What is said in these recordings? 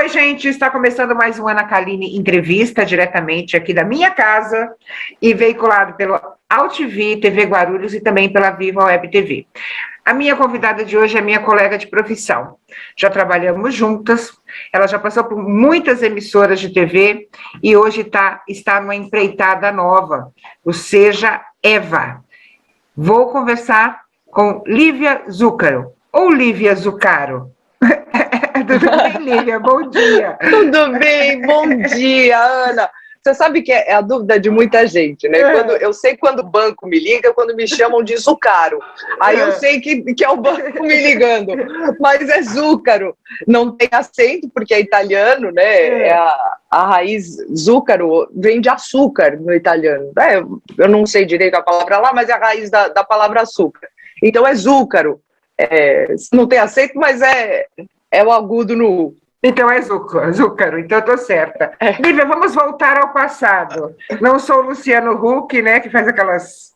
Oi, gente, está começando mais um Ana Kaline Entrevista, diretamente aqui da minha casa e veiculado pelo AltV, TV Guarulhos e também pela Viva Web TV. A minha convidada de hoje é minha colega de profissão. Já trabalhamos juntas, ela já passou por muitas emissoras de TV e hoje está numa empreitada nova, o Seja Eva. Vou conversar com Lívia Zúcaro, ou Lívia Zucaro. Tudo bem, Lívia? Bom dia. Tudo bem, bom dia, Ana. Você sabe que é a dúvida de muita gente, né? Eu sei quando o banco me liga, quando me chamam de Zucaro. Aí eu sei que é o banco me ligando, mas é Zúcaro. Não tem acento, porque é italiano, né? A raiz Zúcaro vem de açúcar no italiano. Eu não sei direito a palavra lá, mas é a raiz da palavra açúcar. Então é Zúcaro. Não tem acento, mas é o agudo no U. Então é Zúcaro, então eu tô certa. Lívia, vamos voltar ao passado. Não sou o Luciano Huck, né, que faz aquelas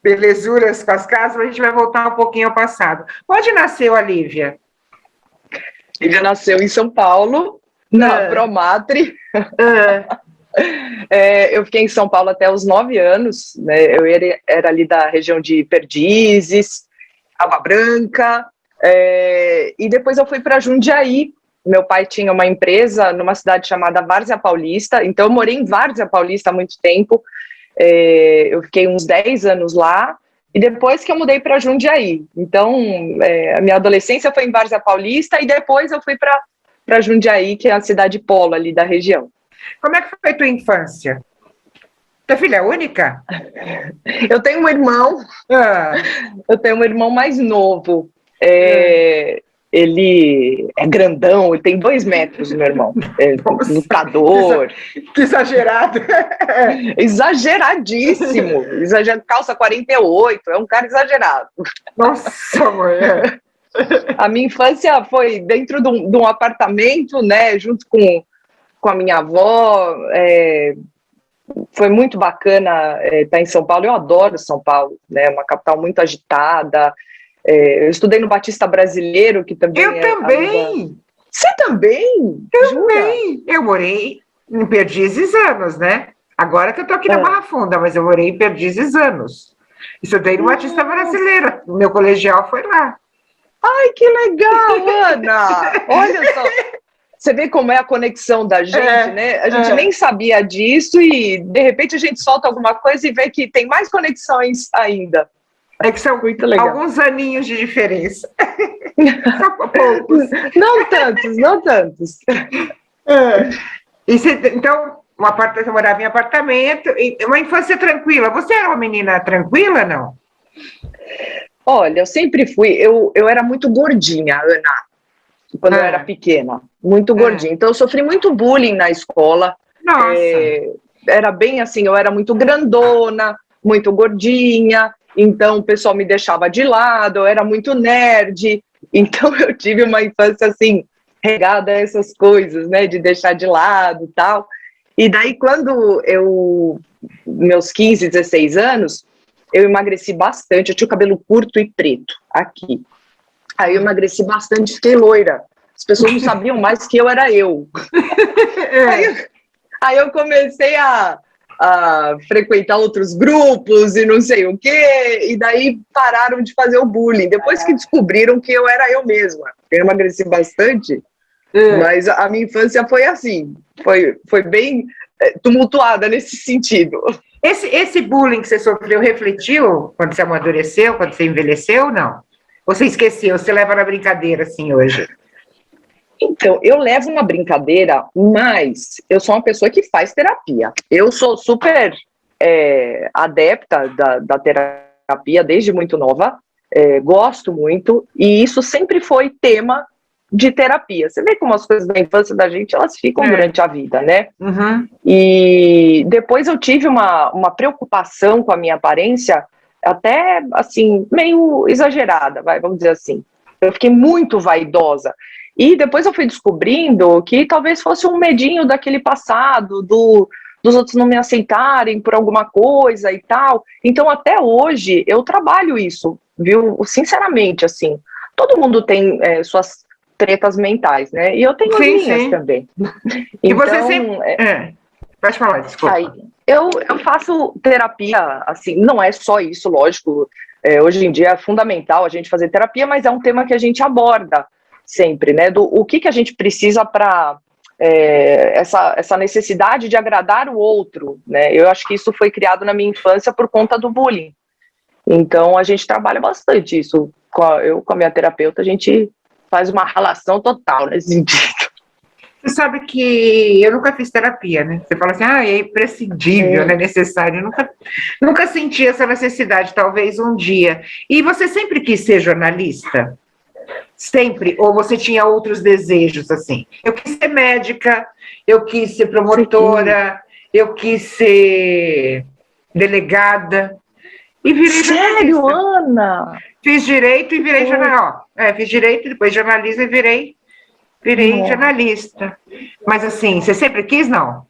belezuras com as casas, mas a gente vai voltar um pouquinho ao passado. Onde nasceu a Lívia? Lívia nasceu em São Paulo, na Promatre. Eu fiquei em São Paulo até os 9 anos, né? Eu era ali da região de Perdizes, Água Branca, e depois eu fui para Jundiaí. Meu pai tinha uma empresa numa cidade chamada Várzea Paulista, então eu morei em Várzea Paulista há muito tempo. Eu fiquei uns 10 anos lá, e depois que eu mudei para Jundiaí. Então, a minha adolescência foi em Várzea Paulista, e depois eu fui para Jundiaí, que é a cidade polo ali da região. Como é que foi a tua infância? Tua filha é única? Eu tenho um irmão, eu tenho um irmão mais novo. Ele é grandão, ele tem 2 metros, meu irmão. Lutador. Que exagerado. Exageradíssimo. Calça 48, é um cara exagerado. Nossa, mulher. A minha infância foi dentro de um apartamento, né, junto com a minha avó. Foi muito bacana estar em São Paulo. Eu adoro São Paulo, né, uma capital muito agitada. Eu estudei no Batista Brasileiro, que também Eu também! Você também? Também! Eu morei em Perdizes anos, né? Agora que eu tô aqui na Barra Funda, mas eu morei em Perdizes anos. Estudei no Batista Brasileiro, meu colegial foi lá. Ai, que legal, Ana! Olha só, você vê como é a conexão da gente, né? A gente nem sabia disso e, de repente, a gente solta alguma coisa e vê que tem mais conexões ainda. É que são alguns aninhos de diferença. Só poucos. Não tantos. Então, você morava em apartamento, uma infância tranquila. Você era uma menina tranquila, não? Olha, eu sempre fui. Eu era muito gordinha, Ana, quando eu era pequena. Muito gordinha. Então, eu sofri muito bullying na escola. Nossa! Era bem assim, eu era muito grandona, muito gordinha. Então, o pessoal me deixava de lado, eu era muito nerd. Então, eu tive uma infância, assim, regada a essas coisas, né? De deixar de lado e tal. E daí, quando meus 15, 16 anos, eu emagreci bastante. Eu tinha o cabelo curto e preto, aqui. Aí, eu emagreci bastante, fiquei loira. As pessoas não sabiam mais que eu era eu. Aí eu comecei a frequentar outros grupos e não sei o quê, e daí pararam de fazer o bullying, depois que descobriram que eu era eu mesma. Eu emagreci bastante, mas a minha infância foi assim, foi bem tumultuada nesse sentido. Esse bullying que você sofreu refletiu quando você amadureceu, quando você envelheceu, ou não? Ou você esqueceu, você leva na brincadeira assim hoje? Então, eu levo uma brincadeira, mas eu sou uma pessoa que faz terapia. Eu sou super adepta da terapia desde muito nova, gosto muito, e isso sempre foi tema de terapia. Você vê como as coisas da infância da gente, elas ficam durante a vida, né? Uhum. E depois eu tive uma preocupação com a minha aparência, até, assim, meio exagerada, vamos dizer assim. Eu fiquei muito vaidosa. E depois eu fui descobrindo que talvez fosse um medinho daquele passado, dos outros não me aceitarem por alguma coisa e tal. Então, até hoje, eu trabalho isso, viu? Sinceramente, assim. Todo mundo tem suas tretas mentais, né? E eu tenho as minhas também. E você sempre... Pode falar, desculpa. Aí, eu faço terapia, assim, não é só isso, lógico, hoje em dia é fundamental a gente fazer terapia, mas é um tema que a gente aborda sempre, né? O que a gente precisa para essa necessidade de agradar o outro, né? Eu acho que isso foi criado na minha infância por conta do bullying. Então, a gente trabalha bastante isso. Eu, com a minha terapeuta, a gente faz uma relação total nesse sentido. Você sabe que eu nunca fiz terapia, né? Você fala assim, é imprescindível, é necessário. Eu nunca senti essa necessidade, talvez um dia. E você sempre quis ser jornalista? Sempre? Ou você tinha outros desejos, assim? Eu quis ser médica, eu quis ser promotora, eu quis ser delegada. E virei Sério, jornalista. Ana? Fiz direito e virei jornalista. Fiz direito, depois jornalismo e virei jornalista. Mas assim, você sempre quis, não?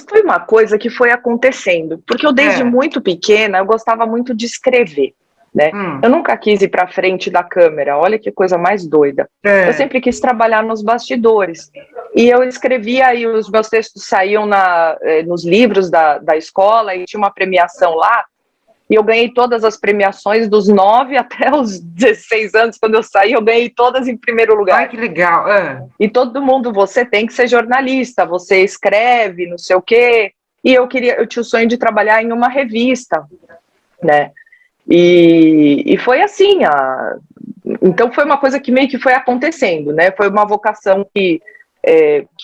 Foi uma coisa que foi acontecendo, porque eu desde muito pequena, eu gostava muito de escrever, né? Eu nunca quis ir para frente da câmera, olha que coisa mais doida. Eu sempre quis trabalhar nos bastidores. E eu escrevia e os meus textos saíam nos livros da escola e tinha uma premiação lá. E eu ganhei todas as premiações dos 9 até os 16 anos, quando eu saí, eu ganhei todas em primeiro lugar. Ai, que legal. E todo mundo, você tem que ser jornalista, você escreve, não sei o quê. E eu tinha o sonho de trabalhar em uma revista, né? E foi assim, então foi uma coisa que meio que foi acontecendo, né? Foi uma vocação que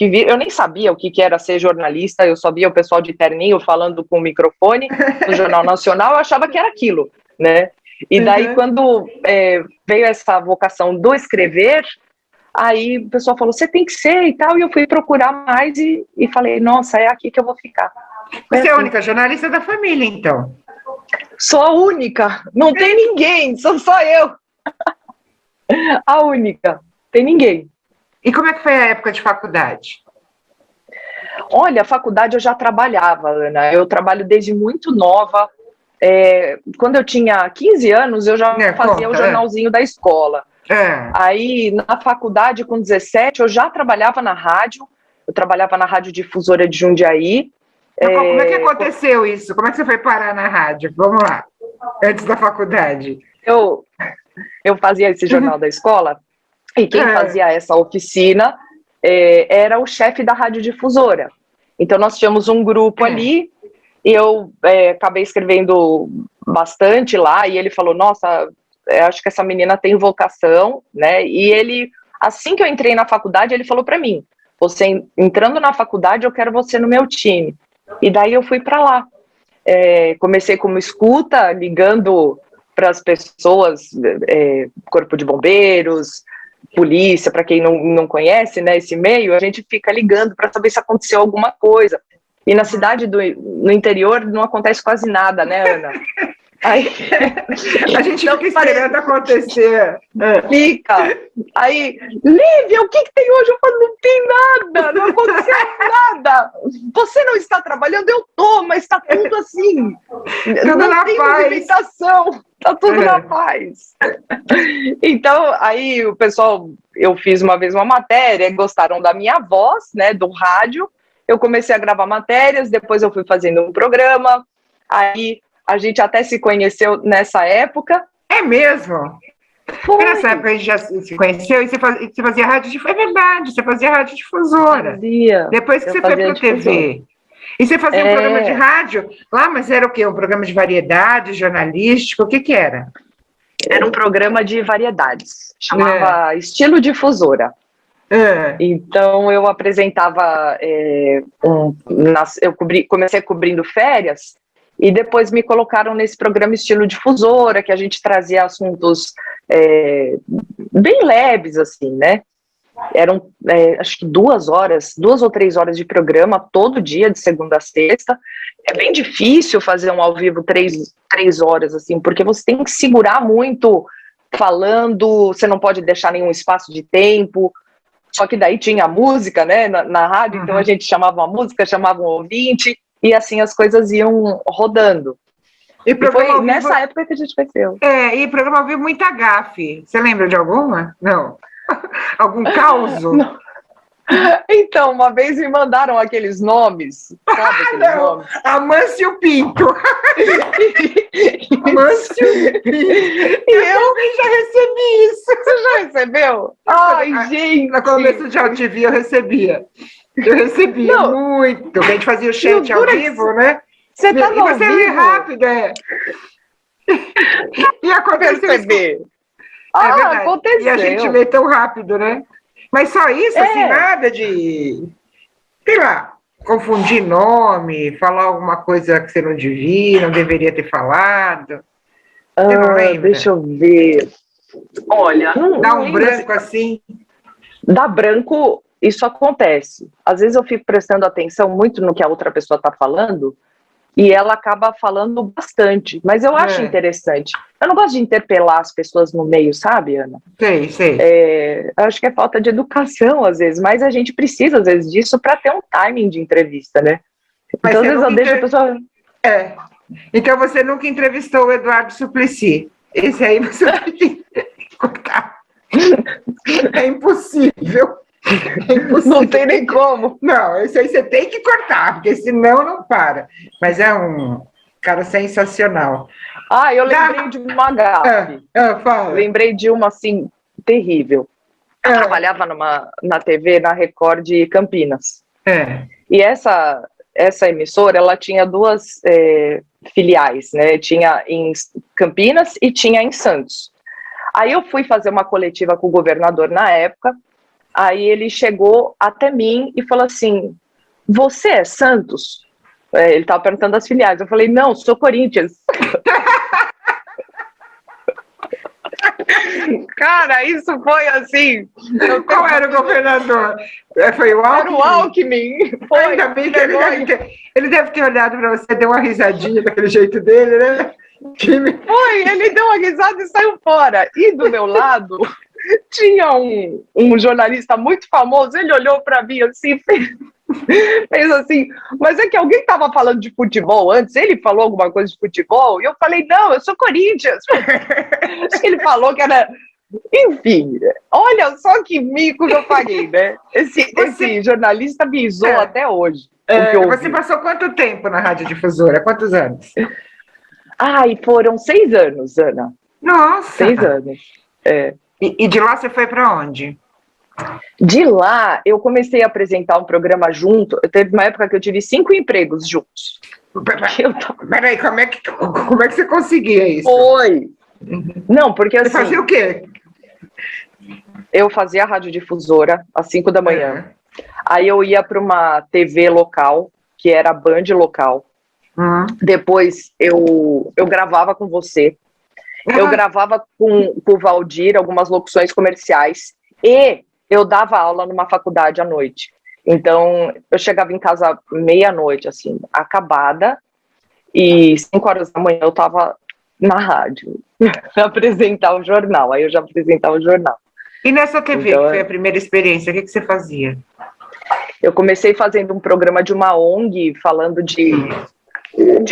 eu nem sabia o que era ser jornalista, eu só via o pessoal de terninho falando com o microfone no Jornal Nacional, eu achava que era aquilo, né? E daí, quando veio essa vocação do escrever, aí o pessoal falou, você tem que ser e tal, e eu fui procurar mais e falei, nossa, é aqui que eu vou ficar. Você é a única jornalista da família, então? Sou a única, não tem ninguém, sou só eu. A única, tem ninguém. E como é que foi a época de faculdade? Olha, a faculdade eu já trabalhava, Ana. Eu trabalho desde muito nova. Quando eu tinha 15 anos, eu já fazia o jornalzinho da escola. Aí, na faculdade, com 17, eu já trabalhava na rádio. Eu trabalhava na Rádio Difusora de Jundiaí. Como é que aconteceu isso? Como é que você foi parar na rádio? Vamos lá, antes da faculdade. Eu fazia esse jornal da escola. E quem fazia essa oficina era o chefe da radiodifusora. Então, nós tínhamos um grupo ali, e eu acabei escrevendo bastante lá, e ele falou, nossa, acho que essa menina tem vocação, né? E ele, assim que eu entrei na faculdade, ele falou para mim, você entrando na faculdade, eu quero você no meu time. E daí eu fui para lá. Comecei como escuta, ligando para as pessoas, corpo de bombeiros, polícia, para quem não conhece, né, esse meio, a gente fica ligando para saber se aconteceu alguma coisa. E na cidade no interior não acontece quase nada, né, Ana? Aí, a gente fica esperando acontecer. Fica. Aí, Lívia, o que tem hoje? Eu falo, não tem nada, não aconteceu nada. Você não está trabalhando? Eu tô, mas está tudo assim. Tudo não tem movimentação, está tudo na paz. Então, aí o pessoal, eu fiz uma vez uma matéria, gostaram da minha voz, né, do rádio. Eu comecei a gravar matérias, depois eu fui fazendo um programa, aí a gente até se conheceu nessa época. É mesmo? Foi. Nessa época a gente já se conheceu e você fazia rádio difusora. É verdade, você fazia rádio difusora. Depois que você foi para a TV. E você fazia um programa de rádio lá, mas era o quê? Um programa de variedade, jornalístico? O que era? Era um programa de variedades. Chamava Estilo Difusora. Então eu apresentava, eu comecei cobrindo férias e depois me colocaram nesse programa Estilo Difusora, que a gente trazia assuntos bem leves, assim, né? Eram, acho que 2 ou 3 horas de programa todo dia, de segunda a sexta. É bem difícil fazer um ao vivo 3 horas, assim, porque você tem que segurar muito falando, você não pode deixar nenhum espaço de tempo. Só que daí tinha a música, né, na rádio, então a gente chamava uma música, chamava um ouvinte, e assim as coisas iam rodando. E foi nessa época que a gente conheceu. E programa ao vivo muita gafe. Você lembra de alguma? Não. Algum caos? Não. Então, uma vez me mandaram aqueles nomes, sabe aqueles nomes? Amâncio Pinto. Amâncio Pinto. E eu também já recebi isso. Você já recebeu? Ai, gente! No começo de AuTV eu recebia. Não. Muito. A gente fazia o chat ao vivo, né? Você E estava ao você vivo? vê rápido, E aconteceu Perceber. isso. É verdade. Aconteceu. E a gente lê tão rápido, né? Mas só isso, assim, nada de, sei lá, confundir nome, falar alguma coisa que você não devia, não deveria ter falado. Você não lembra? Deixa eu ver. Olha, Dá um branco assim. Dá branco, isso acontece. Às vezes eu fico prestando atenção muito no que a outra pessoa está falando e ela acaba falando bastante, mas eu acho interessante. Eu não gosto de interpelar as pessoas no meio, sabe, Ana? Sei. Eu acho que é falta de educação, às vezes, mas a gente precisa, às vezes, disso para ter um timing de entrevista, né? Mas então, às vezes, eu deixo a pessoa... Então, você nunca entrevistou o Eduardo Suplicy. Esse aí você tem que cortar. É impossível. Não tem nem como. Não, esse aí você tem que cortar, porque senão não para. Mas é um cara sensacional. Eu lembrei de uma gafe. Fala. Lembrei de uma, assim, terrível. Eu trabalhava na TV, na Record de Campinas. E essa emissora, ela tinha duas filiais, né? Tinha em Campinas e tinha em Santos. Aí eu fui fazer uma coletiva com o governador na época. Aí ele chegou até mim e falou assim: você é Santos? Ele estava perguntando das filiais. Eu falei: não, sou Corinthians. Cara, isso foi assim. Qual era o governador? Foi o Alckmin? Era o Alckmin. Foi. Ainda bem que ele deve ter olhado para você, deu uma risadinha daquele jeito dele, né? Foi, ele deu uma risada e saiu fora. E do meu lado tinha um jornalista muito famoso, ele olhou para mim assim, fez assim, mas é que alguém estava falando de futebol antes, ele falou alguma coisa de futebol, e eu falei, não, eu sou Corinthians. Acho que ele falou que era... Enfim, olha só que mico que eu paguei, né? Esse jornalista me zoou até hoje. Você passou quanto tempo na radiodifusora? Quantos anos? Foram 6 anos, Ana. Nossa! 6 anos, E de lá você foi para onde? De lá, eu comecei a apresentar um programa junto. Teve uma época que eu tive 5 empregos juntos. Peraí, como é que você conseguia isso? Foi. Não, porque assim... Você fazia o quê? Eu fazia radiodifusora às 5 da manhã. Aí eu ia para uma TV local, que era a Band local. Depois eu gravava com você. Eu gravava com o Valdir algumas locuções comerciais. E eu dava aula numa faculdade à noite. Então, eu chegava em casa meia-noite, assim, acabada. E 5 horas da manhã eu estava na rádio para apresentar o jornal. Aí eu já apresentava o jornal. E nessa TV, então, que foi a primeira experiência, o que você fazia? Eu comecei fazendo um programa de uma ONG, falando de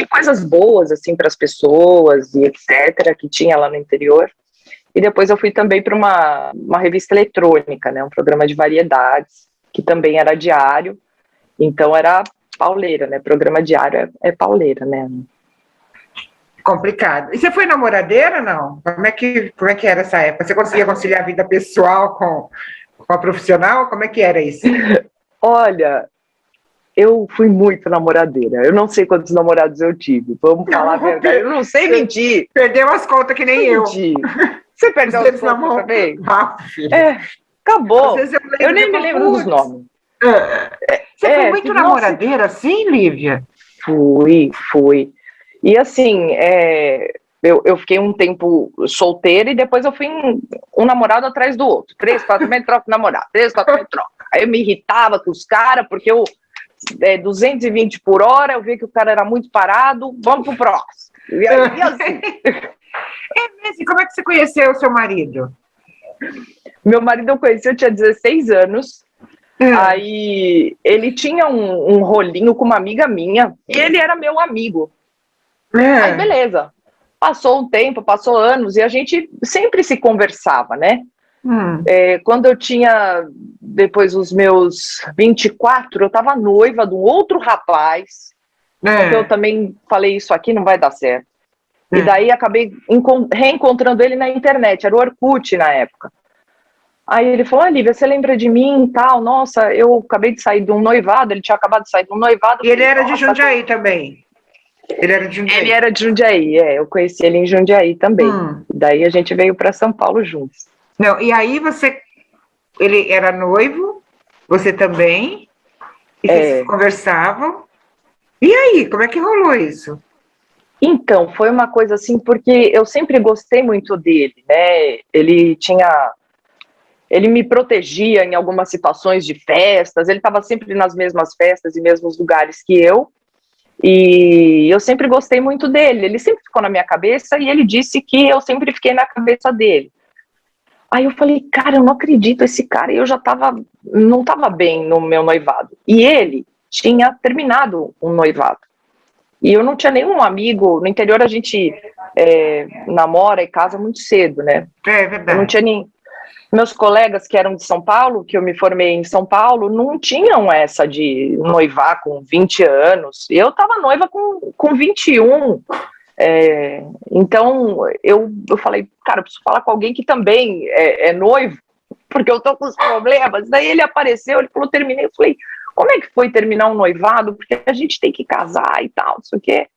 coisas boas, assim, para as pessoas e etc., que tinha lá no interior. E depois eu fui também para uma revista eletrônica, né, um programa de variedades, que também era diário. Então era pauleira, né? Programa diário é pauleira, né? Complicado. E você foi namoradeira, não? Como é que era essa época? Você conseguia conciliar a vida pessoal com a profissional? Como é que era isso? Olha, eu fui muito namoradeira. Eu não sei quantos namorados eu tive. Vamos falar a verdade. Eu não sei mentir. Perdeu as contas que nem eu. Você perdeu as contas também? Acabou. Eu nem me lembro dos nomes. Você foi muito namoradeira assim, Lívia? Fui. E assim, eu fiquei um tempo solteira e depois eu fui um namorado atrás do outro. 3, 4 meses, troca o namorado. 3, 4 meses, troca. Aí eu me irritava com os caras, porque 220 por hora, eu vi que o cara era muito parado, vamos pro próximo. E aí, assim... mesmo? Como é que você conheceu o seu marido? Meu marido eu conheci, eu tinha 16 anos. Aí ele tinha um rolinho com uma amiga minha e ele era meu amigo. Aí beleza, passou um tempo, passou anos e a gente sempre se conversava, né? Quando eu tinha, depois os meus 24, eu estava noiva de um outro rapaz, só que eu também falei, isso aqui não vai dar certo. E daí acabei reencontrando ele na internet, era o Orkut na época. Aí ele falou, Lívia, você lembra de mim e tal? Nossa, eu acabei de sair de um noivado, ele tinha acabado de sair de um noivado. E ele era de Jundiaí também? Ele era de Jundiaí? Ele era de Jundiaí, eu conheci ele em Jundiaí também. Daí a gente veio para São Paulo juntos. Não, e aí ele era noivo, você também, e vocês conversavam. E aí, como é que rolou isso? Então, foi uma coisa assim, porque eu sempre gostei muito dele, né? Ele me protegia em algumas situações de festas, ele estava sempre nas mesmas festas e mesmos lugares que eu, e eu sempre gostei muito dele, ele sempre ficou na minha cabeça e ele disse que eu sempre fiquei na cabeça dele. Aí eu falei, cara, eu não acredito, esse cara, e eu não estava bem no meu noivado, e ele tinha terminado um noivado, e eu não tinha nenhum amigo, no interior a gente namora e casa muito cedo, né? É verdade. Eu não tinha nem... Meus colegas que eram de São Paulo, que eu me formei em São Paulo, não tinham essa de noivar com 20 anos. Eu estava noiva com 21. Então, eu falei, cara, eu preciso falar com alguém que também é noivo, porque eu tô com os problemas. Daí ele apareceu, ele falou, terminei. Eu falei, como é que foi terminar um noivado? Porque a gente tem que casar e tal, não sei o quê.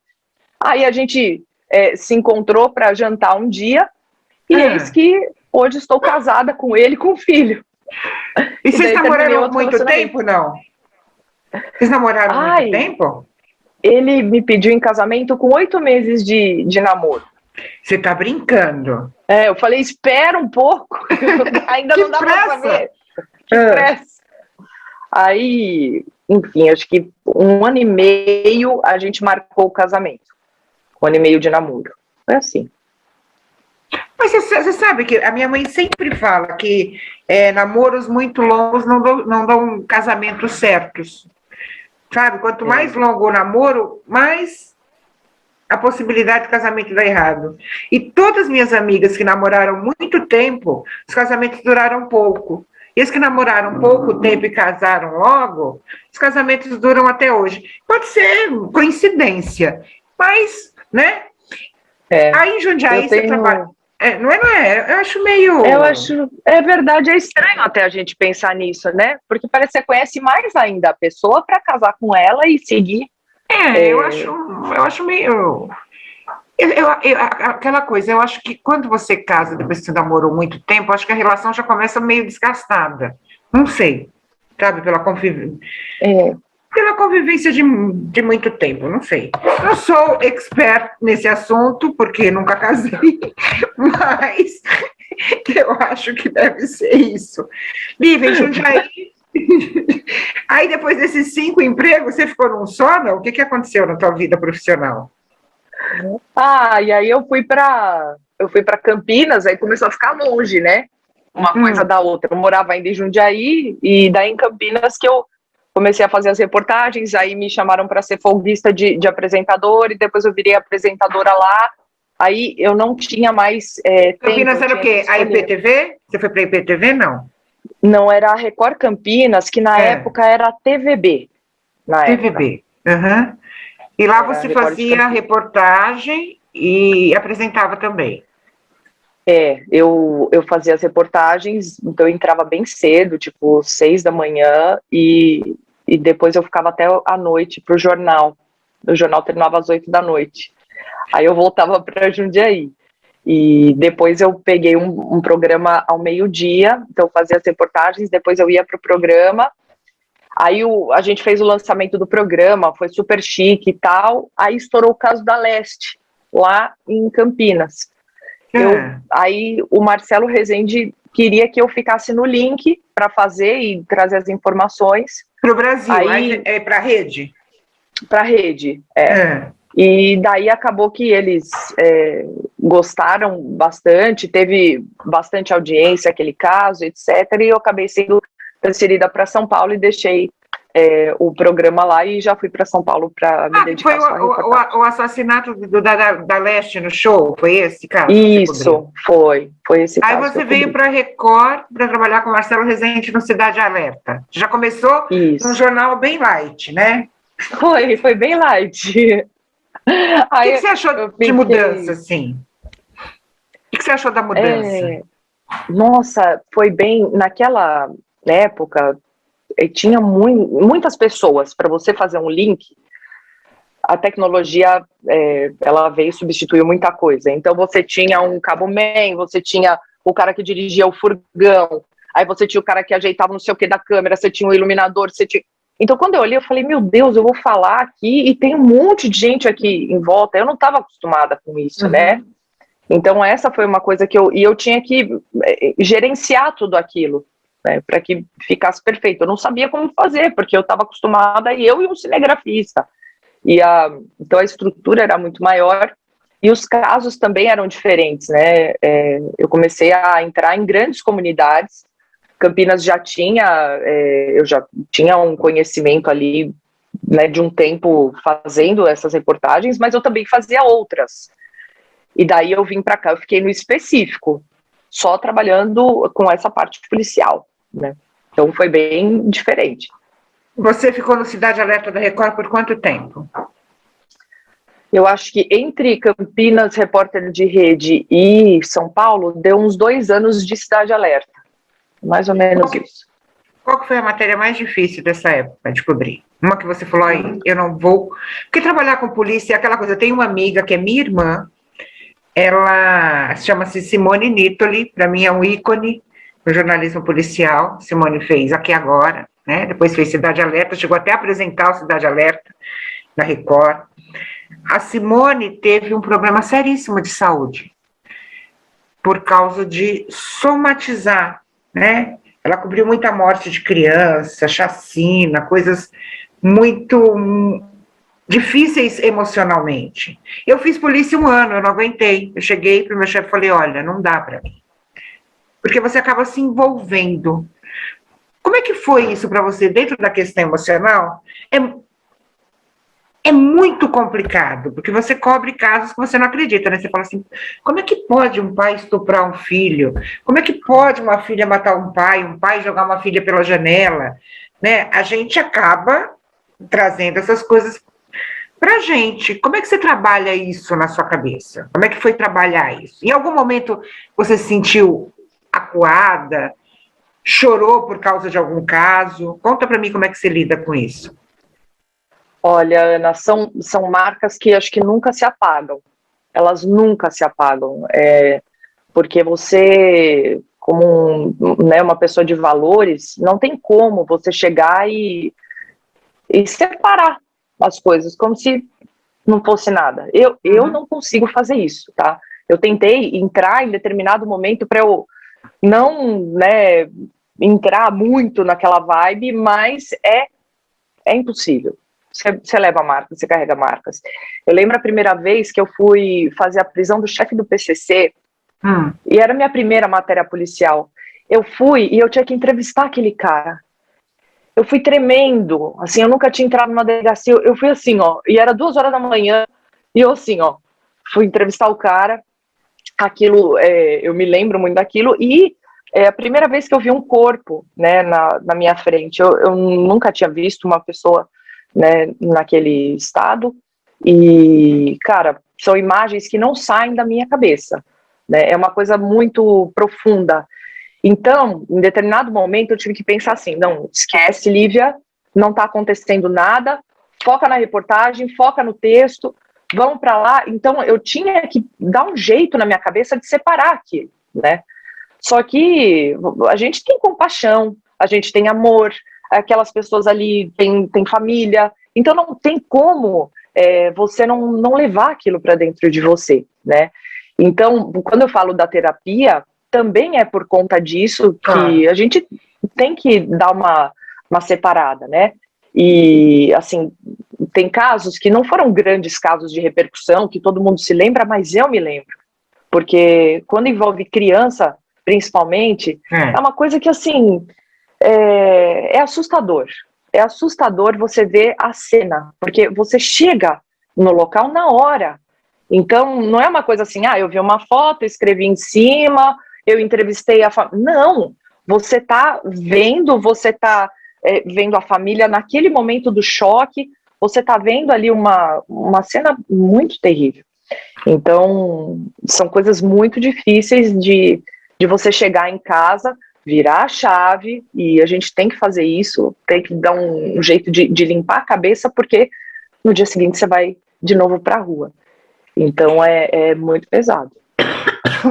Aí a gente se encontrou para jantar um dia, e eis que hoje estou casada com ele, com filho. E vocês namoraram muito tempo, não? Vocês namoraram muito tempo? Ele me pediu em casamento com 8 meses de namoro. Você tá brincando? Eu falei, espera um pouco, ainda não dá pra saber. Que pressa. Aí, enfim, acho que 1 ano e meio a gente marcou o casamento. 1 ano e meio de namoro. Foi assim. Mas você sabe que a minha mãe sempre fala que namoros muito longos não dão casamentos certos. Sabe? Quanto mais longo o namoro, mais a possibilidade de casamento dar errado. E todas as minhas amigas que namoraram muito tempo, os casamentos duraram pouco. E as que namoraram pouco tempo e casaram logo, os casamentos duram até hoje. Pode ser coincidência, mas, né? Aí em Jundiaí você trabalha. Não é? Eu acho meio... É verdade, é estranho até a gente pensar nisso, né? Porque parece que você conhece mais ainda a pessoa para casar com ela e seguir. Eu acho meio... aquela coisa, eu acho que quando você casa, depois que você namorou muito tempo, acho que a relação já começa meio desgastada. Não sei, sabe? Pela convivência. Pela convivência de muito tempo, não sei. Não sou expert nesse assunto, porque nunca casei, mas eu acho que deve ser isso. Lívia, em Jundiaí, aí depois desses 5 empregos, você ficou num só, não? O que aconteceu na tua vida profissional? E aí eu fui para Campinas, aí começou a ficar longe, né? Uma coisa da outra. Eu morava ainda em Jundiaí, e daí em Campinas que eu comecei a fazer as reportagens, aí me chamaram para ser folguista de apresentador, e depois eu virei apresentadora lá. Aí eu não tinha mais Campinas era o quê? A IPTV? Você foi para a IPTV, não? Não, era a Record Campinas, que na época era a TVB. TVB, E lá você fazia reportagem e apresentava também? Eu fazia as reportagens, então eu entrava bem cedo, tipo 6 da manhã, e depois eu ficava até a noite pro jornal. O jornal terminava às 8 da noite. Aí eu voltava para Jundiaí. E depois eu peguei um programa ao meio-dia, então eu fazia as reportagens, depois eu ia pro programa. Aí a gente fez o lançamento do programa, foi super chique e tal. Aí estourou o caso da Leste, lá em Campinas. Aí o Marcelo Rezende queria que eu ficasse no link para fazer e trazer as informações. Para o Brasil, para a rede? Para a rede, E daí acabou que eles gostaram bastante, teve bastante audiência aquele caso, etc. E eu acabei sendo transferida para São Paulo e deixei o programa lá e já fui para São Paulo para me dedicar foi só à reportagem. o assassinato da Leste no show, foi esse caso? Isso, foi esse Aí caso que você eu veio cobri. para a Record para trabalhar com Marcelo Rezende no Cidade Alerta. Já começou num Isso. jornal bem light, né? Foi bem light. O que Aí você achou eu de mudança, fiquei. assim? O que você achou da mudança? Nossa, foi bem. Naquela época, tinha muitas pessoas para você fazer um link. A tecnologia, ela veio substituir muita coisa. Então, você tinha um cabo-man, você tinha o cara que dirigia o furgão, aí você tinha o cara que ajeitava não sei o que da câmera, você tinha o iluminador, você tinha... Então, quando eu olhei, eu falei, meu Deus, eu vou falar aqui e tem um monte de gente aqui em volta. Eu não estava acostumada com isso, né? Então, essa foi uma coisa que eu tinha que gerenciar tudo aquilo, né, para que ficasse perfeito. Eu não sabia como fazer, porque eu estava acostumada, eu e um cinegrafista. Então, a estrutura era muito maior e os casos também eram diferentes, né? Eu comecei a entrar em grandes comunidades. Campinas eu já tinha um conhecimento ali, né, de um tempo fazendo essas reportagens, mas eu também fazia outras. E daí eu vim para cá, eu fiquei no específico, só trabalhando com essa parte policial, né? Então foi bem diferente. Você ficou no Cidade Alerta da Record por quanto tempo? Eu acho que entre Campinas, repórter de rede, e São Paulo, deu uns 2 anos de Cidade Alerta. Mais ou menos isso. Qual que foi a matéria mais difícil dessa época de cobrir? Uma que você falou aí, eu não vou... Porque trabalhar com polícia é aquela coisa. Eu tenho uma amiga que é minha irmã, ela chama-se Simone Nittoli, para mim é um ícone no jornalismo policial. Simone fez Aqui Agora, né? Depois fez Cidade Alerta, chegou até a apresentar o Cidade Alerta na Record. A Simone teve um problema seríssimo de saúde, por causa de somatizar, né? Ela cobriu muita morte de criança, chacina, coisas muito difíceis emocionalmente. Eu fiz polícia 1 ano, eu não aguentei. Eu cheguei para o meu chefe e falei, olha, não dá para mim. Porque você acaba se envolvendo. Como é que foi isso para você dentro da questão emocional? É muito complicado, porque você cobre casos que você não acredita, né? Você fala assim, como é que pode um pai estuprar um filho? Como é que pode uma filha matar um pai jogar uma filha pela janela? Né? A gente acaba trazendo essas coisas pra gente. Como é que você trabalha isso na sua cabeça? Como é que foi trabalhar isso? Em algum momento você se sentiu acuada? Chorou por causa de algum caso? Conta para mim como é que você lida com isso. Olha, Ana, são marcas que acho que nunca se apagam. Elas nunca se apagam. Porque você, como né, uma pessoa de valores, não tem como você chegar e separar as coisas, como se não fosse nada. Eu não consigo fazer isso, tá? Eu tentei entrar em determinado momento para eu não, né, entrar muito naquela vibe, mas é impossível. Você leva marcas, você carrega marcas. Eu lembro a primeira vez que eu fui fazer a prisão do chefe do PCC, e era a minha primeira matéria policial. Eu fui e eu tinha que entrevistar aquele cara. Eu fui tremendo, assim, eu nunca tinha entrado numa delegacia, eu fui assim, ó, e era 2 horas da manhã, e eu assim, ó, fui entrevistar o cara, aquilo, eu me lembro muito daquilo, e é a primeira vez que eu vi um corpo, né, na minha frente. Eu nunca tinha visto uma pessoa, né, naquele estado, e, cara, são imagens que não saem da minha cabeça, né, é uma coisa muito profunda. Então, em determinado momento, eu tive que pensar assim, não, esquece, Lívia, não está acontecendo nada, foca na reportagem, foca no texto, vamos para lá. Então, eu tinha que dar um jeito na minha cabeça de separar aquilo, né? Só que a gente tem compaixão, a gente tem amor, aquelas pessoas ali têm família, então não tem como você não levar aquilo para dentro de você, né? Então, quando eu falo da terapia, também é por conta disso que a gente tem que dar uma separada, né? E, assim, tem casos que não foram grandes casos de repercussão, que todo mundo se lembra, mas eu me lembro. Porque quando envolve criança, principalmente, é uma coisa que, assim, é assustador. é assustador você ver a cena, porque você chega no local na hora. Então, não é uma coisa assim, eu vi uma foto, escrevi em cima, eu entrevistei a família. Não, você está vendo, vendo a família naquele momento do choque, você está vendo ali uma cena muito terrível. Então, são coisas muito difíceis de você chegar em casa, virar a chave, e a gente tem que fazer isso, tem que dar um jeito de limpar a cabeça, porque no dia seguinte você vai de novo para a rua. Então, é muito pesado.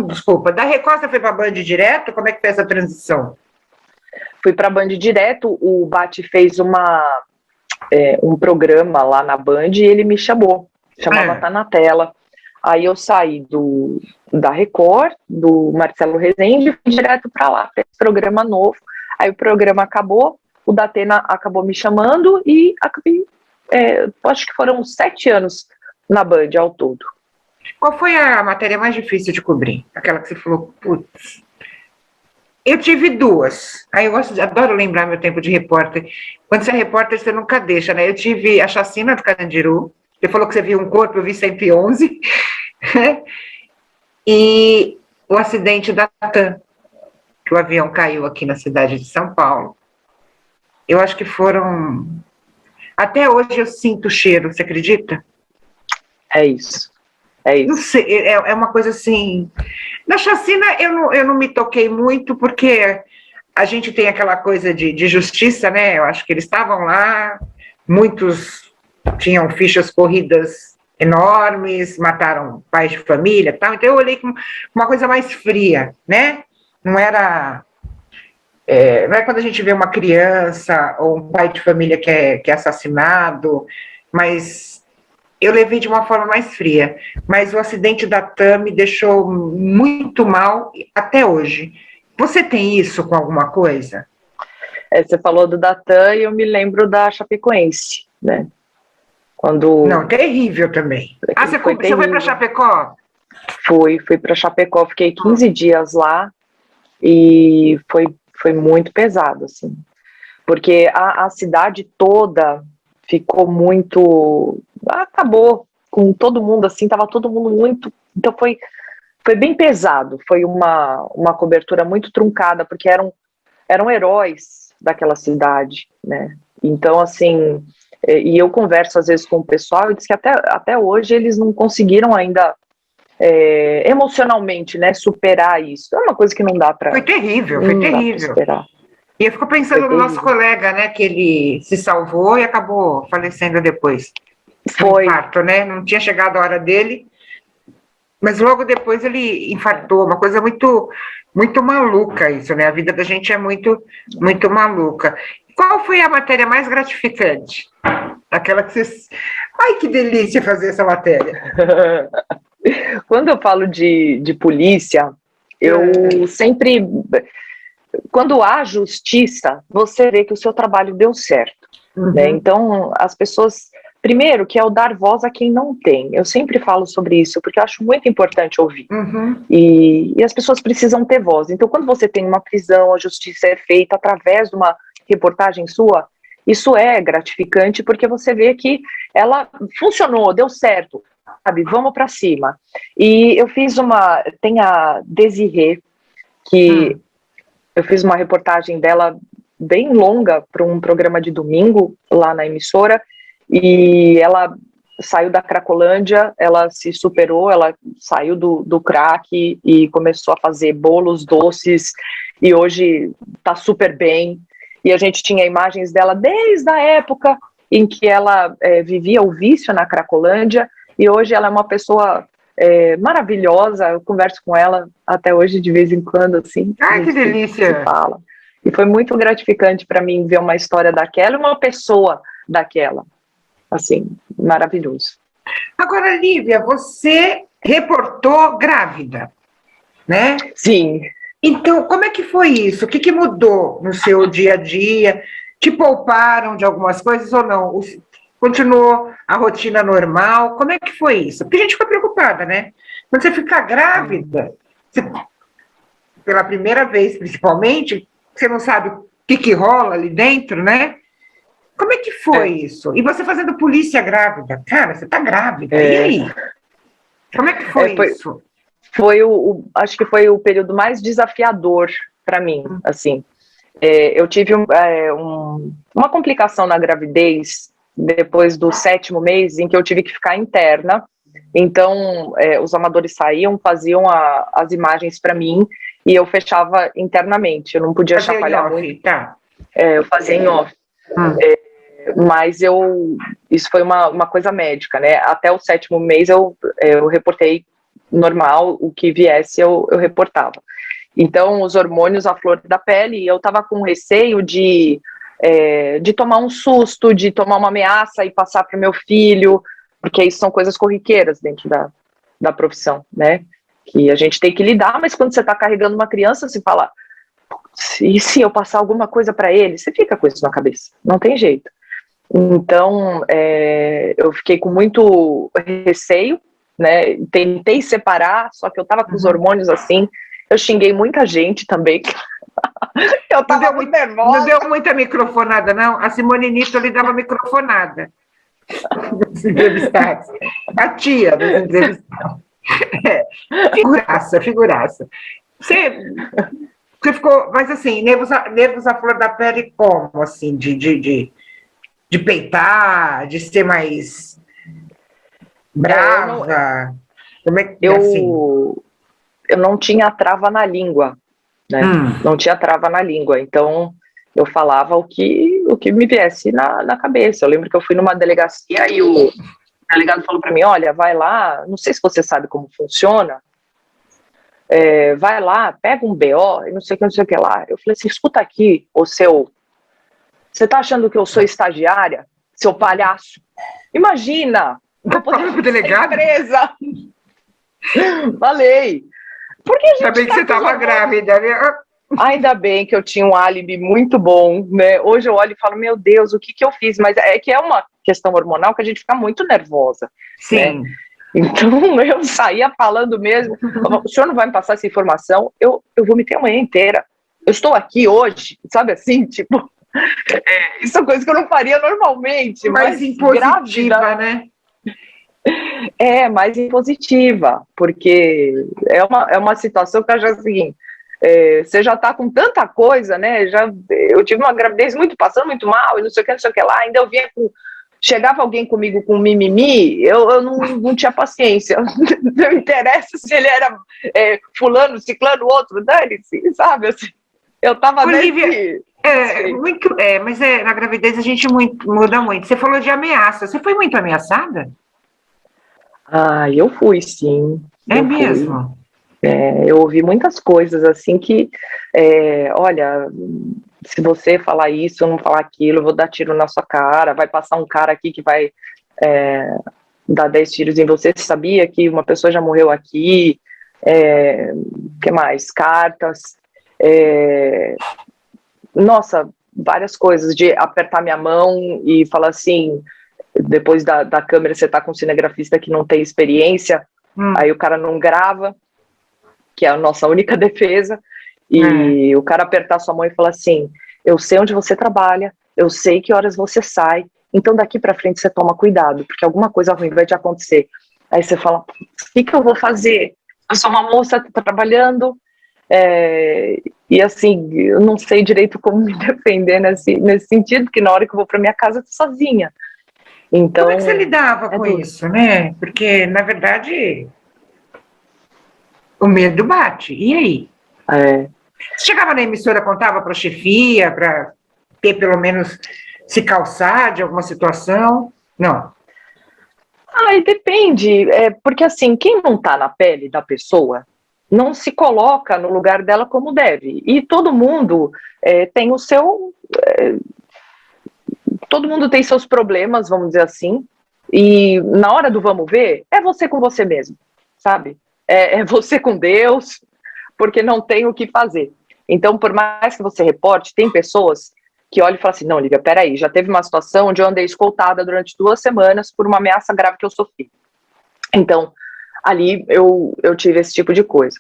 Desculpa, da Record você foi para a Band direto? Como é que foi essa transição? Fui para a Band direto, o Bate fez um programa lá na Band e ele me chamava Tá na Tela. Aí eu saí da Record, do Marcelo Rezende, e fui direto para lá, para esse programa novo. Aí o programa acabou, o Datena acabou me chamando e acabei, acho que foram 7 anos na Band ao todo. Qual foi a matéria mais difícil de cobrir? Aquela que você falou, putz. Eu tive 2. Aí eu adoro lembrar meu tempo de repórter. Quando você é repórter, você nunca deixa, né? Eu tive a chacina do Carandiru. Você falou que você viu um corpo, eu vi 111. E o acidente da TAM, que o avião caiu aqui na cidade de São Paulo. Eu acho que foram... Até hoje eu sinto o cheiro, você acredita? É isso. Não sei, é uma coisa assim... Na chacina eu não me toquei muito, porque a gente tem aquela coisa de justiça, né? Eu acho que eles estavam lá, muitos tinham fichas corridas enormes, mataram pais de família e tal, então eu olhei com uma coisa mais fria, né? Não era... não é quando a gente vê uma criança ou um pai de família que é assassinado, mas... eu levei de uma forma mais fria, mas o acidente da TAM me deixou muito mal até hoje. Você tem isso com alguma coisa? Você falou do Datan e eu me lembro da Chapecoense, né? Não, terrível também. Você foi para Chapecó? Fui para Chapecó, fiquei 15 dias lá e foi muito pesado, assim. Porque a cidade toda ficou muito... acabou com todo mundo, assim, tava todo mundo muito... Então foi bem pesado, foi uma cobertura muito truncada, porque eram heróis daquela cidade, né? Então, assim, e eu converso às vezes com o pessoal e diz que até hoje eles não conseguiram ainda emocionalmente, né, superar isso. É uma coisa que não dá para... Foi terrível. Superar. E eu fico pensando no nosso colega, né, que ele se salvou e acabou falecendo depois. Foi. Infarto, né? Não tinha chegado a hora dele, mas logo depois ele infartou. Uma coisa muito, muito maluca isso, né? A vida da gente é muito, muito maluca. Qual foi a matéria mais gratificante? Aquela que você... Ai, que delícia fazer essa matéria. Quando eu falo de polícia, eu sempre... Quando há justiça, você vê que o seu trabalho deu certo. Né? Então, as pessoas... Primeiro, que é o dar voz a quem não tem. Eu sempre falo sobre isso, porque eu acho muito importante ouvir. E as pessoas precisam ter voz. Então, quando você tem uma prisão, a justiça é feita através de uma reportagem sua, isso é gratificante, porque você vê que ela funcionou, deu certo, sabe? Vamos para cima. E eu fiz tem a Desirê, que eu fiz uma reportagem dela bem longa para um programa de domingo, lá na emissora, e ela saiu da Cracolândia, ela se superou, ela saiu do crack e começou a fazer bolos, doces, e hoje está super bem. E a gente tinha imagens dela desde a época em que ela vivia o vício na Cracolândia, e hoje ela é uma pessoa maravilhosa. Eu converso com ela até hoje de vez em quando, assim. Ai, que delícia! Fala. E foi muito gratificante para mim ver uma história daquela e uma pessoa daquela. Assim, maravilhoso. Agora, Lívia, você reportou grávida, né? Sim. Então, como é que foi isso? O que mudou no seu dia a dia? Te pouparam de algumas coisas ou não? Continuou a rotina normal? Como é que foi isso? Porque a gente fica preocupada, né? Quando você fica grávida, pela primeira vez, principalmente, você não sabe o que rola ali dentro, né? Como é que foi isso? E você fazendo polícia grávida? Cara, você tá grávida, e aí? Como é que foi isso? Acho que foi o período mais desafiador para mim, assim. Eu tive uma complicação na gravidez depois do 7º mês, em que eu tive que ficar interna. Então, os amadores saíam, faziam as imagens para mim e eu fechava internamente. Eu não podia chacoalhar muito. Tá. Eu fazia em off. Mas isso foi uma coisa médica, né? Até o 7º mês eu reportei normal, o que viesse eu reportava. Então, os hormônios à flor da pele, eu estava com receio de tomar um susto, de tomar uma ameaça e passar para o meu filho, porque isso são coisas corriqueiras dentro da profissão, né? Que a gente tem que lidar, mas quando você está carregando uma criança, você fala, e se eu passar alguma coisa para ele? Você fica com isso na cabeça, não tem jeito. Então, eu fiquei com muito receio, né? Tentei separar, só que eu estava com os hormônios assim. Eu xinguei muita gente também. Eu estava muito nervosa. Não deu muita microfonada, não? A Simone Nito lhe dava microfonada. Dos entrevistados. A tia dos entrevistados. Figuraça. Você ficou, mas assim, nervos à flor da pele como? Assim, de peitar, de ser mais brava? Como é que assim? Eu não tinha trava na língua, né? Não tinha trava na língua, então eu falava o que me viesse na cabeça. Eu lembro que eu fui numa delegacia e o delegado falou para mim, olha, vai lá, não sei se você sabe como funciona, vai lá, pega um BO e não sei o que lá. Eu falei assim, escuta aqui, você tá achando que eu sou estagiária, seu palhaço? Imagina, vou poder ser delegado? presa. Falei. Porque a gente ainda bem que você estava grávida, né? Ainda bem que eu tinha um álibi muito bom, né? Hoje eu olho e falo, meu Deus, o que eu fiz? Mas é que é uma questão hormonal que a gente fica muito nervosa. Sim. Né? Então eu saía falando mesmo, o senhor não vai me passar essa informação, eu vou me ter a manhã inteira. Eu estou aqui hoje, sabe assim, tipo, isso é coisa que eu não faria normalmente. Mais impositiva, grávida, né? Mais impositiva, porque é uma situação que eu acho assim, você já tá com tanta coisa, né? Eu tive uma gravidez passando muito mal, e não sei o que lá, ainda eu vinha chegava alguém comigo com mimimi, eu não tinha paciência. Não interessa se ele era fulano, ciclano, outro, dane-se, sabe? Assim, eu tava Olivia, mas na gravidez a gente muda muito. Você falou de ameaça. Você foi muito ameaçada? Eu fui, sim. Mesmo? Eu ouvi muitas coisas assim que, olha, se você falar isso, eu não falar aquilo, eu vou dar tiro na sua cara, vai passar um cara aqui que vai dar 10 tiros em você. Você sabia que uma pessoa já morreu aqui? Que mais? Cartas. Nossa, várias coisas, de apertar minha mão e falar assim, depois da câmera você tá com um cinegrafista que não tem experiência, aí o cara não grava, que é a nossa única defesa, e o cara apertar sua mão e falar assim, eu sei onde você trabalha, eu sei que horas você sai, então daqui pra frente você toma cuidado, porque alguma coisa ruim vai te acontecer. Aí você fala, o que eu vou fazer? Eu sou uma moça trabalhando, e assim, eu não sei direito como me defender nesse sentido, porque na hora que eu vou pra minha casa eu tô sozinha. Então, como é que você lidava com isso, né? Porque, na verdade, o medo bate. E aí? Você chegava na emissora, contava para a chefia, para ter pelo menos se calçar de alguma situação? Não. Depende. Porque assim, quem não está na pele da pessoa não se coloca no lugar dela como deve. E todo mundo tem o seu... todo mundo tem seus problemas, vamos dizer assim, e na hora do vamos ver, é você com você mesmo, sabe? É você com Deus, porque não tem o que fazer. Então, por mais que você reporte, tem pessoas que olham e falam assim, não, Lívia, peraí, já teve uma situação onde eu andei escoltada durante 2 semanas por uma ameaça grave que eu sofri. Então, ali eu tive esse tipo de coisa.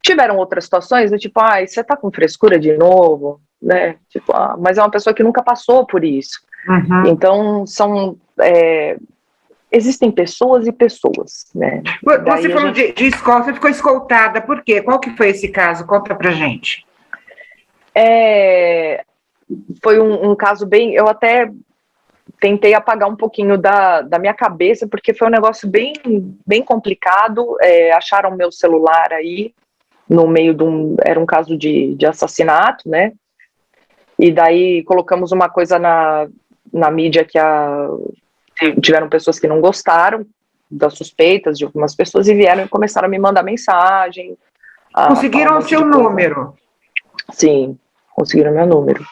Tiveram outras situações do tipo, você tá com frescura de novo? né? Tipo, mas é uma pessoa que nunca passou por isso. Uhum. Então, existem pessoas e pessoas, né? Você falou de escola, você ficou escoltada, por quê? Qual que foi esse caso? Conta pra gente. Foi um caso bem... Eu até tentei apagar um pouquinho da minha cabeça, porque foi um negócio bem, bem complicado. Acharam meu celular aí, no meio de era um caso de assassinato, né? E daí colocamos uma coisa na mídia que tiveram pessoas que não gostaram das suspeitas de algumas pessoas e vieram e começaram a me mandar mensagem. Conseguiram o seu número? Sim, conseguiram meu número.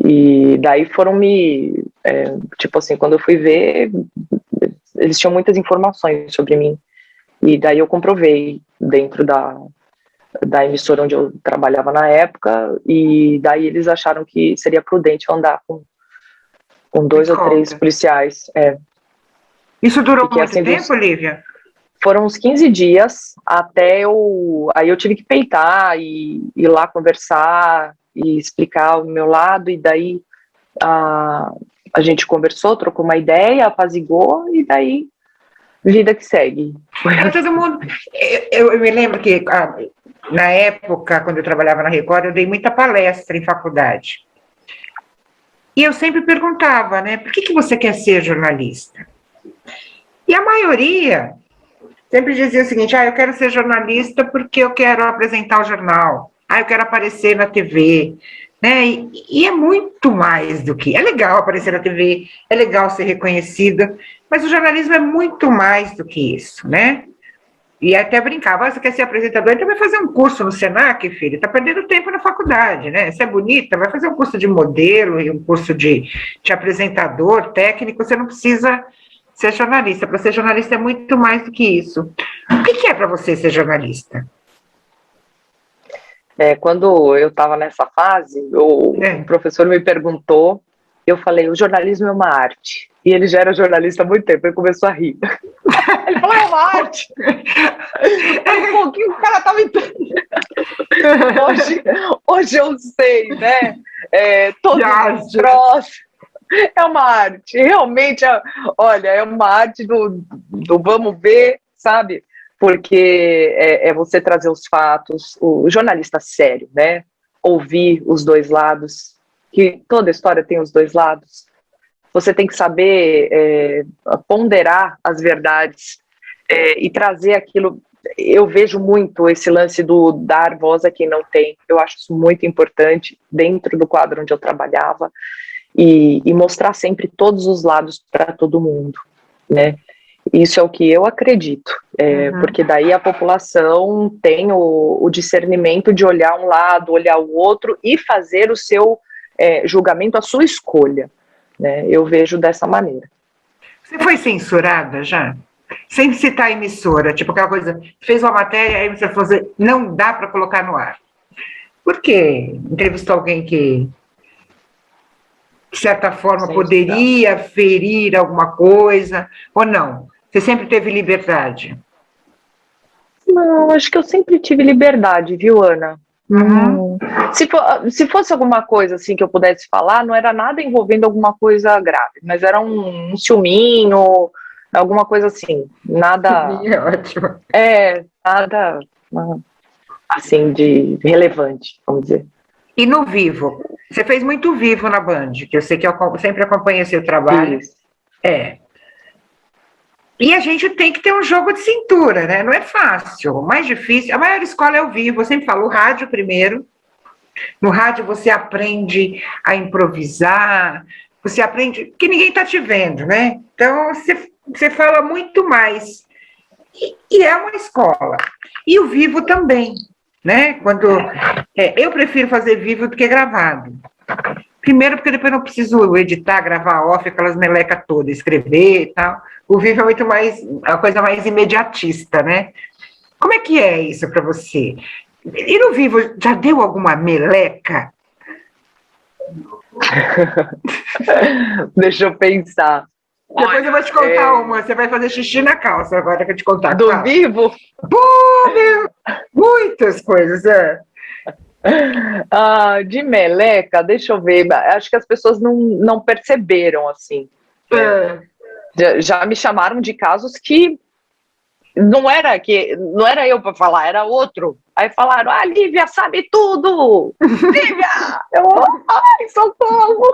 E daí foram tipo assim, quando eu fui ver, eles tinham muitas informações sobre mim. E daí eu comprovei dentro da emissora onde eu trabalhava na época, e daí eles acharam que seria prudente eu andar com 2 ou 3 policiais. Isso durou porque, muito assim, tempo, Lívia? Foram uns 15 dias até aí eu tive que peitar e ir lá conversar e explicar o meu lado, e daí a gente conversou, trocou uma ideia, apazigou, e daí vida que segue. Todo mundo. Eu me lembro que na época, quando eu trabalhava na Record, eu dei muita palestra em faculdade. E eu sempre perguntava, né, por que você quer ser jornalista? E a maioria sempre dizia o seguinte: eu quero ser jornalista porque eu quero apresentar o jornal, eu quero aparecer na TV, né? E é muito mais do que. É legal aparecer na TV, é legal ser reconhecida, mas o jornalismo é muito mais do que isso, né? E até brincava: você quer ser apresentador, então vai fazer um curso no Senac, filho, está perdendo tempo na faculdade, né? Você é bonita, vai fazer um curso de modelo e um curso de apresentador, técnico, você não precisa ser jornalista. Para ser jornalista é muito mais do que isso. O que é para você ser jornalista? Quando eu estava nessa fase, o professor me perguntou, eu falei: o jornalismo é uma arte. E ele já era jornalista há muito tempo, ele começou a rir. Ele falou: é uma arte. Um pouquinho, o cara estava entendendo. Hoje eu sei, né? Todos os troços. É uma arte, realmente, olha, é uma arte do vamos ver, sabe? Porque é você trazer os fatos, o jornalista sério, né? Ouvir os dois lados, que toda história tem os dois lados. Você tem que saber ponderar as verdades e trazer aquilo. Eu vejo muito esse lance do dar voz a quem não tem. Eu acho isso muito importante dentro do quadro onde eu trabalhava. E mostrar sempre todos os lados para todo mundo, né? Isso é o que eu acredito, porque daí a população tem o discernimento de olhar um lado, olhar o outro e fazer o seu julgamento, a sua escolha, né? Eu vejo dessa maneira. Você foi censurada já? Sem citar a emissora, tipo aquela coisa, fez uma matéria, aí você falou assim, não dá para colocar no ar. Por quê? Entrevistou alguém que de certa forma, poderia ferir alguma coisa, ou não? Você sempre teve liberdade? Não, acho que eu sempre tive liberdade, viu, Ana? Se fosse alguma coisa assim que eu pudesse falar, não era nada envolvendo alguma coisa grave, mas era um ciúminho, alguma coisa assim, nada... É ótimo. Nada assim de relevante, vamos dizer. E no Vivo? Você fez muito Vivo na Band, que eu sei que eu sempre acompanhei seu trabalho. Isso. E a gente tem que ter um jogo de cintura, né? Não é fácil. O mais difícil, a maior escola é o Vivo. Eu sempre falo, o rádio primeiro. No rádio você aprende a improvisar, você aprende, porque ninguém está te vendo, né? Então você fala muito mais. E é uma escola. E o Vivo também, né? Eu prefiro fazer vivo do que gravado. Primeiro, porque depois não preciso editar, gravar off, aquelas melecas todas, escrever e tal. O vivo é muito mais, a coisa mais imediatista, né? Como é que é isso para você? E no vivo, já deu alguma meleca? Deixa eu pensar. Depois eu vou te contar uma. Você vai fazer xixi na calça agora que eu te contar. Do vivo? Pô, meu, muitas coisas, De meleca, deixa eu ver. Acho que as pessoas não perceberam, assim. Já me chamaram de casos que não era eu para falar, era outro. Aí falaram, Lívia sabe tudo! Lívia! Ai, socorro!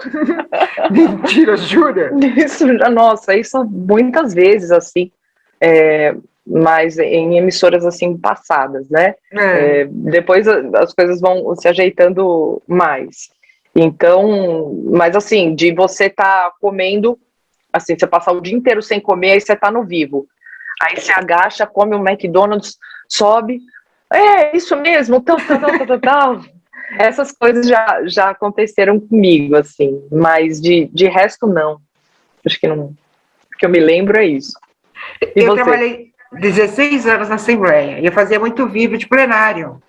Mentira, jura? Isso muitas vezes, assim, mas em emissoras, assim, passadas, né? Depois as coisas vão se ajeitando mais. Então, mas assim, de você estar comendo, assim, você passar o dia inteiro sem comer, aí você tá no vivo. Aí você agacha, come um McDonald's, sobe. Isso mesmo, tal. Essas coisas já aconteceram comigo, assim, mas de resto, não. Acho que não. O que eu me lembro é isso. E eu você? trabalhei 16 anos na Assembleia, e eu fazia muito vivo de plenário.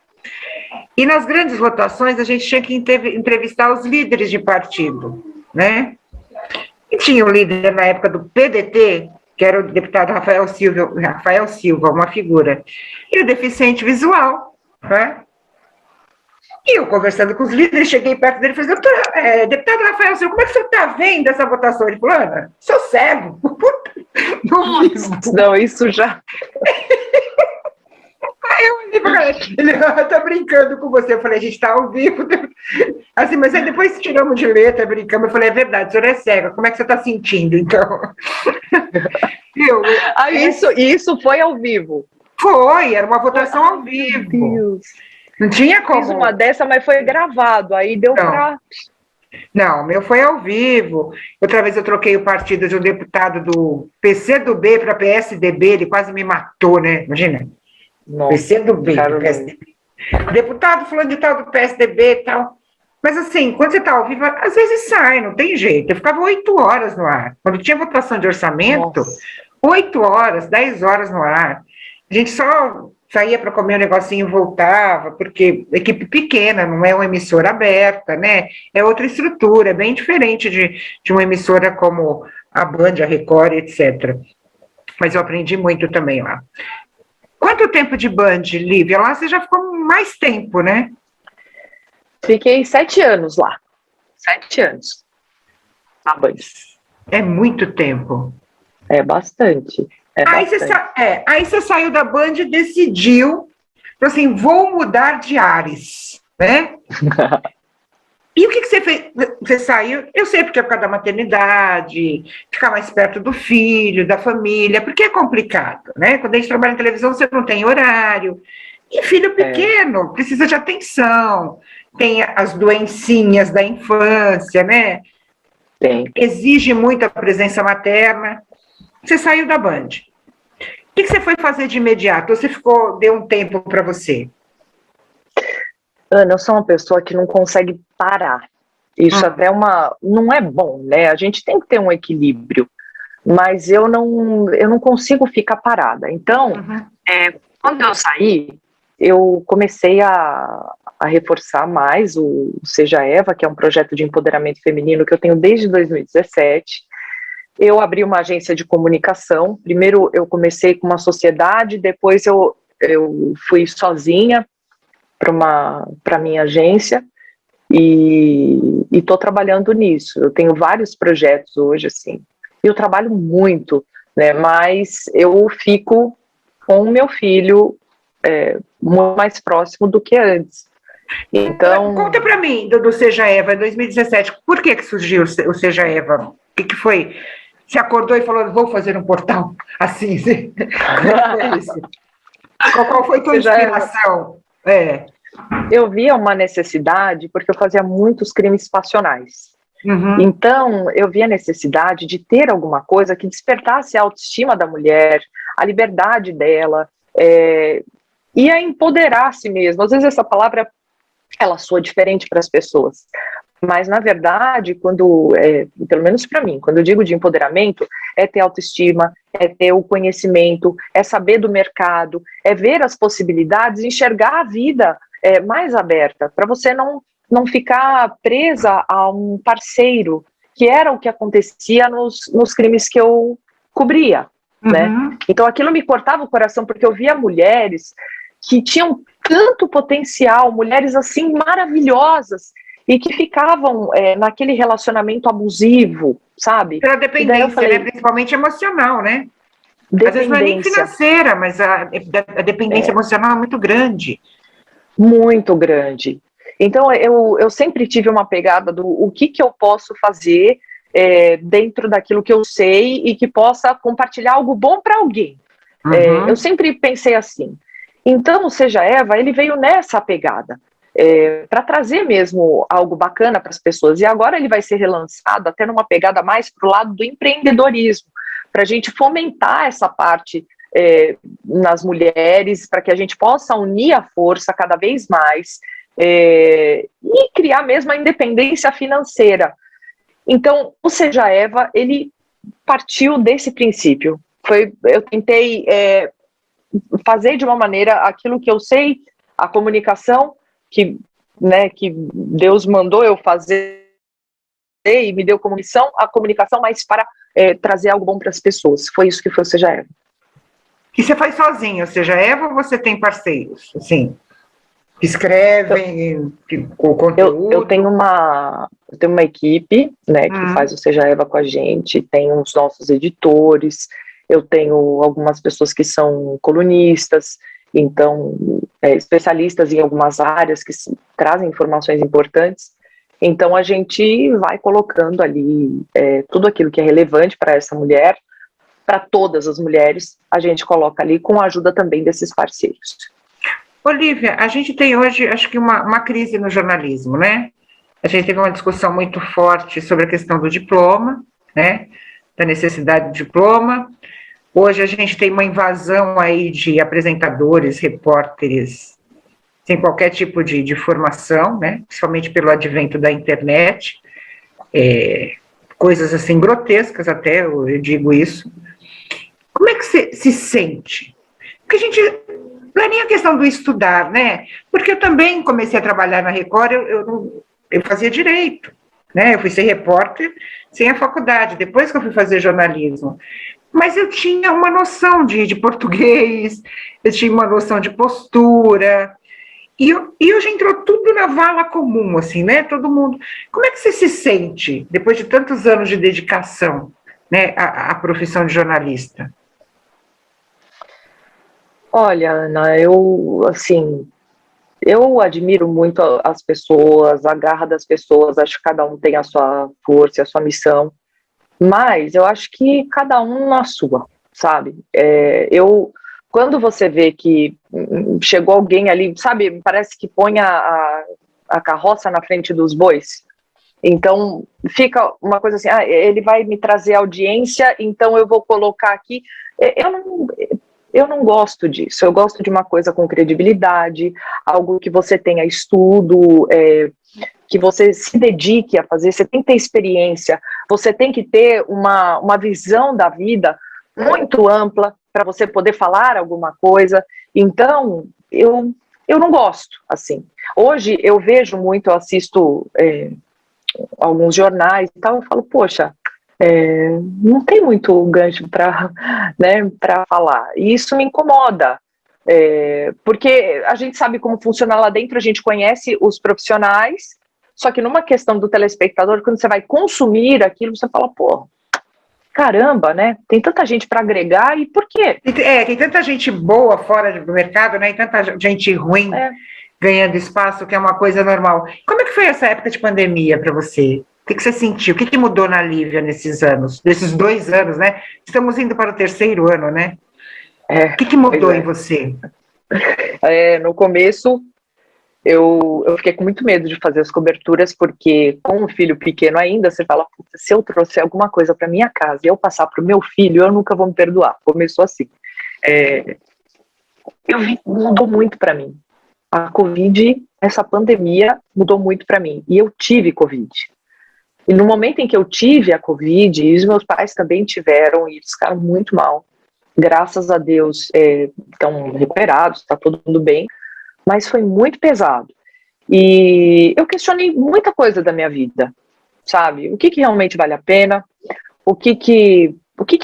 E nas grandes votações, a gente tinha que entrevistar os líderes de partido, né? E tinha o líder na época do PDT, que era o deputado Rafael Silva, uma figura, e o deficiente visual, né? E eu, conversando com os líderes, cheguei perto dele e falei, deputado Rafael Silva, como é que você está vendo essa votação? Ele falou, Ana, sou cego. Não, isso já... Aí eu olhei pra ele tá brincando com você. Eu falei, a gente tá ao vivo. Assim, mas aí depois tiramos de letra, brincamos. Eu falei, é verdade, o senhor é cega, como é que você tá sentindo, então? Isso foi ao vivo? Foi, era uma votação ao vivo. Meu Deus. Não tinha como. Fiz uma dessa, mas foi gravado, aí deu pra... Não, meu foi ao vivo. Outra vez eu troquei o partido de um deputado do PCdoB para PSDB, ele quase me matou, né? Imagina. PCdoB, do PSDB. Deputado fulano de tal do PSDB e tal. Mas assim, quando você está ao vivo, às vezes sai, não tem jeito. Eu ficava 8 horas no ar. Quando tinha votação de orçamento, 8 horas, 10 horas no ar. A gente só saía para comer um negocinho e voltava, porque equipe pequena, não é uma emissora aberta, né? É outra estrutura, é bem diferente de uma emissora como a Band, a Record, etc. Mas eu aprendi muito também lá. Quanto tempo de Band, Lívia? Lá você já ficou mais tempo, né? Fiquei 7 anos lá. 7 anos. Na Band. É muito tempo. É bastante. Aí você saiu da Band e decidiu, assim, vou mudar de ares, né? E o que você fez? Você saiu, eu sei porque é por causa da maternidade, ficar mais perto do filho, da família, porque é complicado, né? Quando a gente trabalha em televisão, você não tem horário. E filho pequeno, precisa de atenção, tem as doencinhas da infância, né? Tem. Exige muita presença materna. Você saiu da Band. O que você foi fazer de imediato? Você deu um tempo para você? Ana, eu sou uma pessoa que não consegue parar. Isso até não é bom, né? A gente tem que ter um equilíbrio, mas eu não consigo ficar parada. Então, quando eu saí, eu comecei a reforçar mais o Seja Eva, que é um projeto de empoderamento feminino que eu tenho desde 2017. Eu abri uma agência de comunicação. Primeiro eu comecei com uma sociedade, depois eu fui sozinha para minha agência e estou trabalhando nisso. Eu tenho vários projetos hoje, assim, e eu trabalho muito, né? Mas eu fico com o meu filho muito mais próximo do que antes. Então, conta para mim do Seja Eva, em 2017, por que surgiu o Seja Eva? O que foi? Você acordou e falou, vou fazer um portal assim? Como foi isso? Qual foi a tua inspiração? Eu via uma necessidade, porque eu fazia muitos crimes passionais. Então, eu via a necessidade de ter alguma coisa que despertasse a autoestima da mulher, a liberdade dela, e a empoderar a si mesma. Às vezes essa palavra, ela soa diferente para as pessoas. Mas, na verdade, pelo menos para mim, quando eu digo de empoderamento, é ter autoestima, é ter o conhecimento, é saber do mercado, é ver as possibilidades, enxergar a vida mais aberta, para você não ficar presa a um parceiro, que era o que acontecia nos crimes que eu cobria, né? Então, aquilo me cortava o coração, porque eu via mulheres que tinham tanto potencial, mulheres assim maravilhosas, e que ficavam naquele relacionamento abusivo, sabe? Pela E daí eu dependência, né? falei, Principalmente emocional, né? Às vezes não é nem dependência financeira, mas a dependência emocional é muito grande. muito grande. Então eu sempre tive uma pegada do o que eu posso fazer dentro daquilo que eu sei e que possa compartilhar algo bom para alguém. Eu Uhum. sempre pensei assim. Então, o Seja Eva, ele veio nessa pegada, para trazer mesmo algo bacana para as pessoas. E agora ele vai ser relançado até numa pegada mais para o lado do empreendedorismo, para a gente fomentar essa parte nas mulheres, para que a gente possa unir a força cada vez mais e criar mesmo a independência financeira. Então, o Seja Eva, ele partiu desse princípio. Eu tentei fazer de uma maneira aquilo que eu sei, a comunicação que Deus mandou eu fazer e me deu como missão, a comunicação, mas para trazer algo bom para as pessoas. Foi isso que foi o Seja Eva. E você faz sozinho, ou seja, Eva, ou você tem parceiros, assim, que escrevem, o conteúdo? Eu tenho uma equipe, né, que faz o Seja Eva com a gente, tem os nossos editores, eu tenho algumas pessoas que são colunistas, então, especialistas em algumas áreas que trazem informações importantes. Então, a gente vai colocando ali tudo aquilo que é relevante para essa mulher, para todas as mulheres, a gente coloca ali com a ajuda também desses parceiros. Olívia, a gente tem hoje, acho que uma crise no jornalismo, né? A gente teve uma discussão muito forte sobre a questão do diploma, né? Da necessidade do diploma. Hoje a gente tem uma invasão aí de apresentadores, repórteres, sem qualquer tipo de formação, né? Principalmente pelo advento da internet. Coisas assim grotescas até, eu digo isso. Como é que você se sente? Porque a gente não é nem a questão do estudar, né? Porque eu também comecei a trabalhar na Record, eu fazia direito, né? Eu fui ser repórter sem a faculdade, depois que eu fui fazer jornalismo. Mas eu tinha uma noção de português, eu tinha uma noção de postura, e hoje entrou tudo na vala comum, assim, né? Todo mundo. Como é que você se sente, depois de tantos anos de dedicação, né, à profissão de jornalista? Olha, Ana, eu admiro muito as pessoas, a garra das pessoas, acho que cada um tem a sua força e a sua missão, mas eu acho que cada um na sua, sabe? Quando você vê que chegou alguém ali, sabe, parece que põe a carroça na frente dos bois, então fica uma coisa assim, ele vai me trazer audiência, então eu vou colocar aqui, eu não gosto disso, eu gosto de uma coisa com credibilidade, algo que você tenha estudo, que você se dedique a fazer, você tem que ter experiência, você tem que ter uma visão da vida muito ampla para você poder falar alguma coisa. Então, eu não gosto, assim. Hoje eu vejo muito, eu assisto alguns jornais e tal, eu falo, poxa, não tem muito gancho para falar. E isso me incomoda, porque a gente sabe como funciona lá dentro, a gente conhece os profissionais, só que numa questão do telespectador, quando você vai consumir aquilo, você fala, pô, caramba, né? Tem tanta gente para agregar e por quê? Tem tanta gente boa fora do mercado, né? E tanta gente ruim ganhando espaço, que é uma coisa normal. Como é que foi essa época de pandemia para você? O que você sentiu? O que mudou na Lívia nesses anos? Nesses 2 anos, né? Estamos indo para o 3º ano, né? O que mudou em você? No começo, eu fiquei com muito medo de fazer as coberturas, porque com um filho pequeno ainda, você fala, se eu trouxer alguma coisa para minha casa e eu passar para o meu filho, eu nunca vou me perdoar. Começou assim. Mudou muito para mim. A Covid, essa pandemia, mudou muito para mim. E eu tive Covid. E no momento em que eu tive a Covid, e os meus pais também tiveram, e eles ficaram muito mal. Graças a Deus, estão recuperados, está todo mundo bem. Mas foi muito pesado. E eu questionei muita coisa da minha vida, sabe? O que realmente vale a pena? O que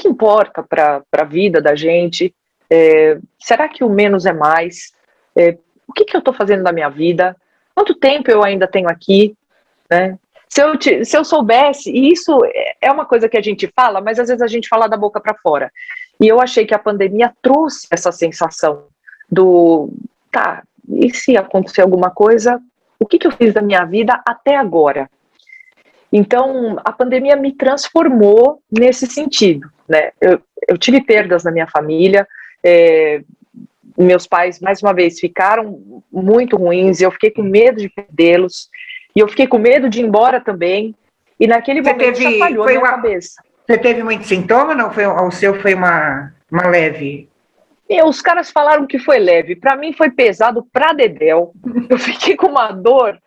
importa para a vida da gente? Será que o menos é mais? o que eu estou fazendo da minha vida? Quanto tempo eu ainda tenho aqui? Né? Se eu soubesse, e isso é uma coisa que a gente fala, mas às vezes a gente fala da boca para fora. E eu achei que a pandemia trouxe essa sensação tá, e se acontecer alguma coisa, o que eu fiz da minha vida até agora? Então, a pandemia me transformou nesse sentido, né? Eu tive perdas na minha família, meus pais, mais uma vez, ficaram muito ruins, eu fiquei com medo de perdê-los, e eu fiquei com medo de ir embora também, e naquele momento chacoalhou a minha cabeça. Você teve muito sintoma, não? O seu foi uma leve? Os caras falaram que foi leve, para mim foi pesado pra dedéu, eu fiquei com uma dor,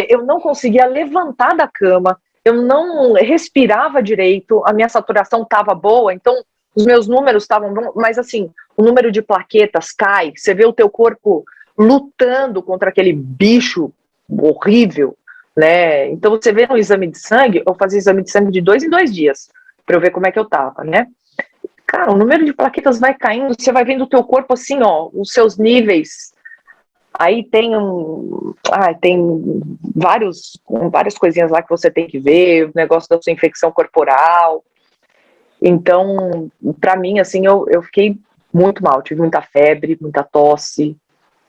eu não conseguia levantar da cama, eu não respirava direito, a minha saturação estava boa, então os meus números estavam bons, mas assim, o número de plaquetas cai, você vê o teu corpo lutando contra aquele bicho horrível, né? Então você vê no exame de sangue, eu fazia exame de sangue de 2 em 2 dias, para eu ver como é que eu tava, né? Cara, o número de plaquetas vai caindo, você vai vendo o teu corpo assim, ó, os seus níveis. Aí tem várias coisinhas lá que você tem que ver, o negócio da sua infecção corporal. Então, para mim, assim, eu fiquei muito mal, tive muita febre, muita tosse.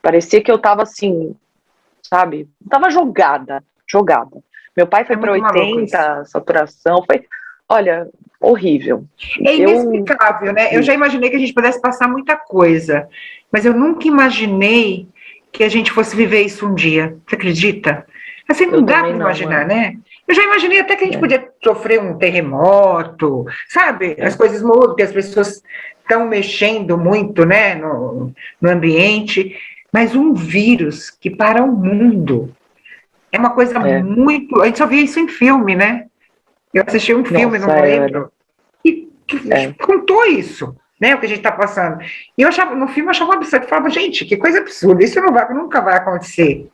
Parecia que eu tava assim, sabe? Tava jogada. Meu pai foi para 80, saturação, foi, olha, horrível. É inexplicável, né? Eu já imaginei que a gente pudesse passar muita coisa, mas eu nunca imaginei que a gente fosse viver isso um dia. Você acredita? Assim, não dá para imaginar, né? Eu já imaginei até que a gente podia sofrer um terremoto, sabe? As coisas mudam, porque as pessoas estão mexendo muito, né, no ambiente, mas um vírus que para o mundo é uma coisa muito... A gente só via isso em filme, né? Eu assisti um filme, não lembro, que contou isso, né, o que a gente está passando. E no filme eu achava um absurdo, eu falava, gente, que coisa absurda, isso nunca vai acontecer.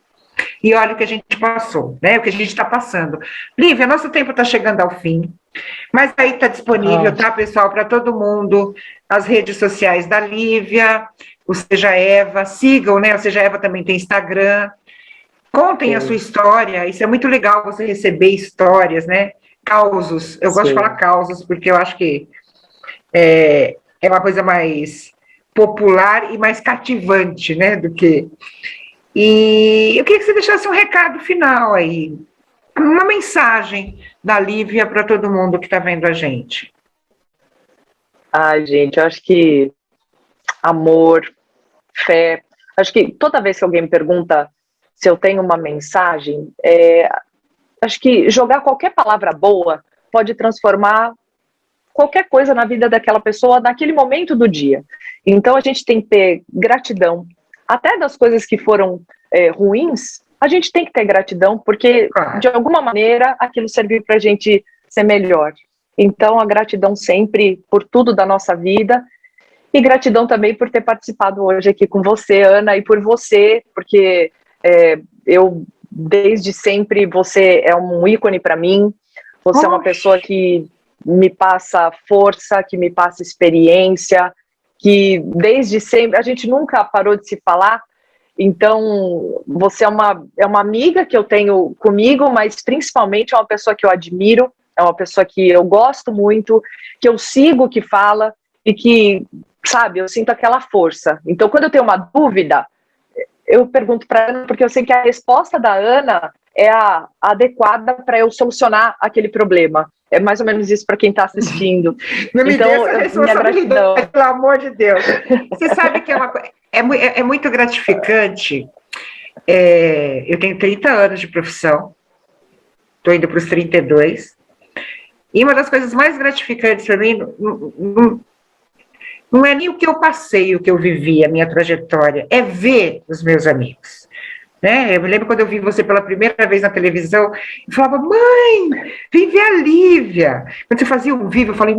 E olha o que a gente passou, né, o que a gente está passando. Lívia, nosso tempo está chegando ao fim, mas aí está disponível, tá, pessoal, para todo mundo, as redes sociais da Lívia, o Seja Eva, sigam, né, o Seja Eva também tem Instagram, contem a sua história, isso é muito legal você receber histórias, né, causos, eu gosto de falar causos, porque eu acho que é uma coisa mais popular e mais cativante, né, do que... E eu queria que você deixasse um recado final aí, uma mensagem da Lívia para todo mundo que está vendo a gente. Ai, gente, eu acho que amor, fé, acho que toda vez que alguém me pergunta se eu tenho uma mensagem, acho que jogar qualquer palavra boa pode transformar qualquer coisa na vida daquela pessoa naquele momento do dia. Então a gente tem que ter gratidão, até das coisas que foram ruins, a gente tem que ter gratidão, porque de alguma maneira aquilo serviu para a gente ser melhor. Então a gratidão sempre por tudo da nossa vida, e gratidão também por ter participado hoje aqui com você, Ana, e por você, porque eu desde sempre, você é um ícone para mim, você é uma pessoa que me passa força, que me passa experiência, que desde sempre, a gente nunca parou de se falar, então você é uma amiga que eu tenho comigo, mas principalmente é uma pessoa que eu admiro, é uma pessoa que eu gosto muito, que eu sigo, que fala, e que, sabe, eu sinto aquela força. Então quando eu tenho uma dúvida, eu pergunto para a Ana, porque eu sei que a resposta da Ana é a adequada para eu solucionar aquele problema. É mais ou menos isso para quem está assistindo. Não me dê essa responsabilidade, pelo amor de Deus. Você sabe que é muito gratificante. Eu tenho 30 anos de profissão, estou indo para os 32, e uma das coisas mais gratificantes para mim não é nem o que eu passei, o que eu vivi, a minha trajetória, é ver os meus amigos. Né? Eu me lembro quando eu vi você pela primeira vez na televisão, eu falava, mãe, vem ver a Lívia. Quando você fazia um vídeo, eu falei,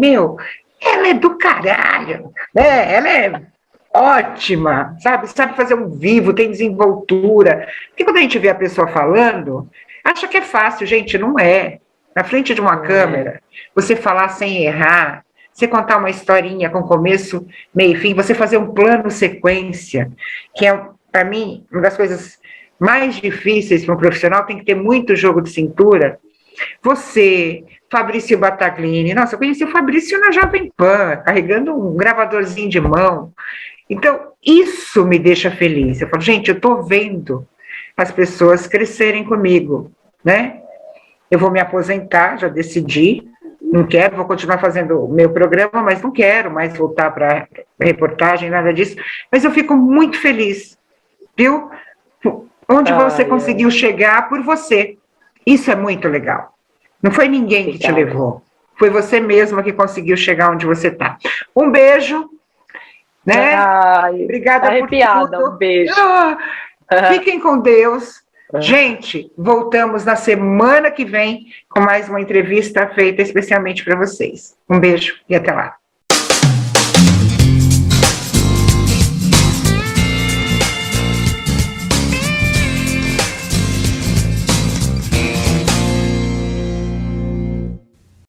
ela é do caralho, né? Ela é ótima, sabe fazer um vivo, tem desenvoltura. Porque quando a gente vê a pessoa falando, acha que é fácil, gente, não é. Na frente de uma câmera, você falar sem errar, você contar uma historinha com começo, meio e fim, você fazer um plano sequência, que é para mim, uma das coisas mais difíceis para um profissional tem que ter muito jogo de cintura. Você, Fabrício Battaglini, nossa, eu conheci o Fabrício na Jovem Pan, carregando um gravadorzinho de mão. Então, isso me deixa feliz. Eu falo, gente, eu estou vendo as pessoas crescerem comigo, né? Eu vou me aposentar, já decidi, não quero, vou continuar fazendo o meu programa, mas não quero mais voltar para reportagem, nada disso. Mas eu fico muito feliz, viu? Onde você conseguiu chegar por você. Isso é muito legal. Não foi ninguém que te levou. Foi você mesma que conseguiu chegar onde você está. Um beijo, né? Ai, obrigada arrepiada, por tudo. um beijo. Fiquem com Deus. Gente, voltamos na semana que vem com mais uma entrevista feita especialmente para vocês. Um beijo e até lá.